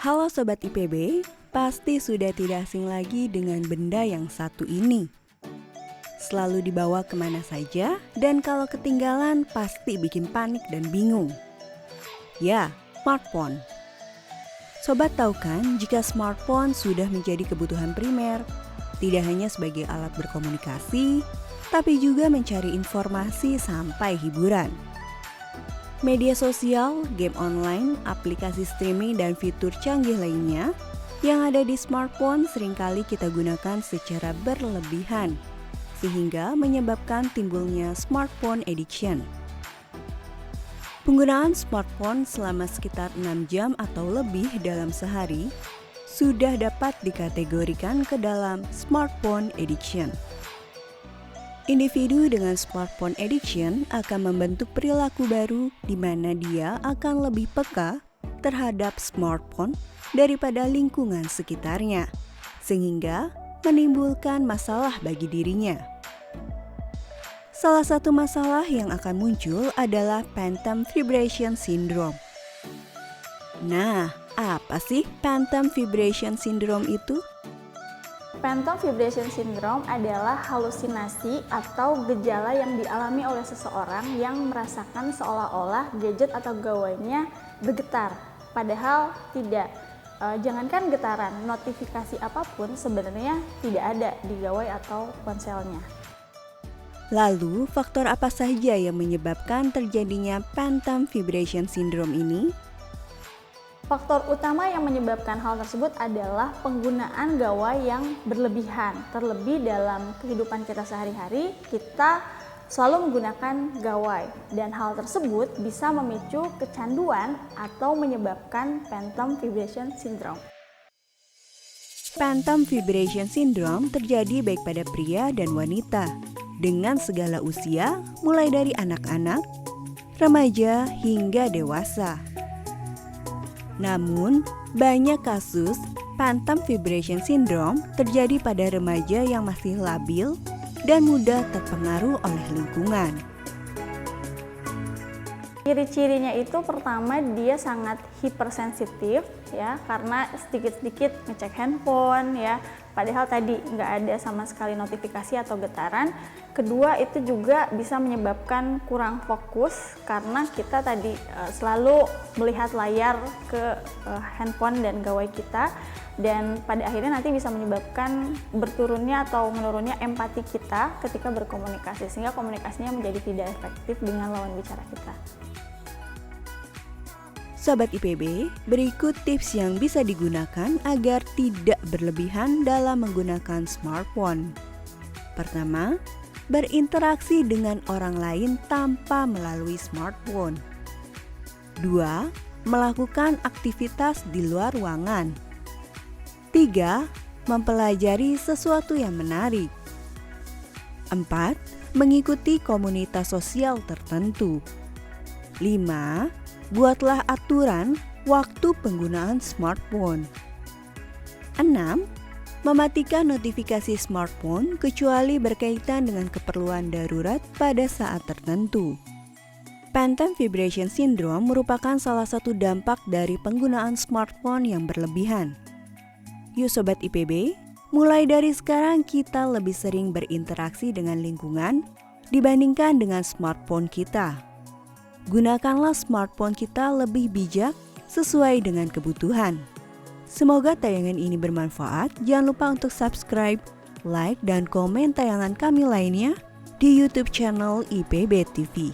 Halo Sobat IPB, pasti sudah tidak asing lagi dengan benda yang satu ini. Selalu dibawa kemana saja dan kalau ketinggalan pasti bikin panik dan bingung. Ya, smartphone. Sobat tahu kan jika smartphone sudah menjadi kebutuhan primer, tidak hanya sebagai alat berkomunikasi, tapi juga mencari informasi sampai hiburan. Media sosial, game online, aplikasi streaming, dan fitur canggih lainnya yang ada di smartphone seringkali kita gunakan secara berlebihan, sehingga menyebabkan timbulnya smartphone addiction. Penggunaan smartphone selama sekitar 6 jam atau lebih dalam sehari sudah dapat dikategorikan ke dalam smartphone addiction. Individu dengan smartphone addiction akan membentuk perilaku baru di mana dia akan lebih peka terhadap smartphone daripada lingkungan sekitarnya, sehingga menimbulkan masalah bagi dirinya. Salah satu masalah yang akan muncul adalah phantom vibration syndrome. Nah, apa sih phantom vibration syndrome itu? Phantom vibration syndrome adalah halusinasi atau gejala yang dialami oleh seseorang yang merasakan seolah-olah gadget atau gawainya bergetar, padahal tidak. Jangankan getaran, notifikasi apapun sebenarnya tidak ada di gawai atau ponselnya. Lalu, faktor apa saja yang menyebabkan terjadinya phantom vibration syndrome ini? Faktor utama yang menyebabkan hal tersebut adalah penggunaan gawai yang berlebihan. Terlebih dalam kehidupan kita sehari-hari, kita selalu menggunakan gawai. Dan hal tersebut bisa memicu kecanduan atau menyebabkan phantom vibration syndrome. Phantom vibration syndrome terjadi baik pada pria dan wanita, dengan segala usia, mulai dari anak-anak, remaja, hingga dewasa. Namun, banyak kasus phantom vibration syndrome terjadi pada remaja yang masih labil dan mudah terpengaruh oleh lingkungan. Ciri-cirinya itu pertama dia sangat hipersensitif ya, karena sedikit-sedikit ngecek handphone ya, padahal tadi nggak ada sama sekali notifikasi atau getaran. Kedua, itu juga bisa menyebabkan kurang fokus karena kita tadi selalu melihat layar ke handphone dan gawai kita, dan pada akhirnya nanti bisa menyebabkan berturunnya atau menurunnya empati kita ketika berkomunikasi, sehingga komunikasinya menjadi tidak efektif dengan lawan bicara kita. Sobat IPB, berikut tips yang bisa digunakan agar tidak berlebihan dalam menggunakan smartphone. Pertama, berinteraksi dengan orang lain tanpa melalui smartphone. 2. Melakukan aktivitas di luar ruangan. 3. Mempelajari sesuatu yang menarik. 4. Mengikuti komunitas sosial tertentu. 5. Buatlah aturan waktu penggunaan smartphone. 6. Mematikan notifikasi smartphone kecuali berkaitan dengan keperluan darurat pada saat tertentu. Phantom vibration syndrome merupakan salah satu dampak dari penggunaan smartphone yang berlebihan. Yuk Sobat IPB, mulai dari sekarang kita lebih sering berinteraksi dengan lingkungan dibandingkan dengan smartphone kita. Gunakanlah smartphone kita lebih bijak sesuai dengan kebutuhan. Semoga tayangan ini bermanfaat. Jangan lupa untuk subscribe, like, dan komen tayangan kami lainnya di YouTube channel IPB TV.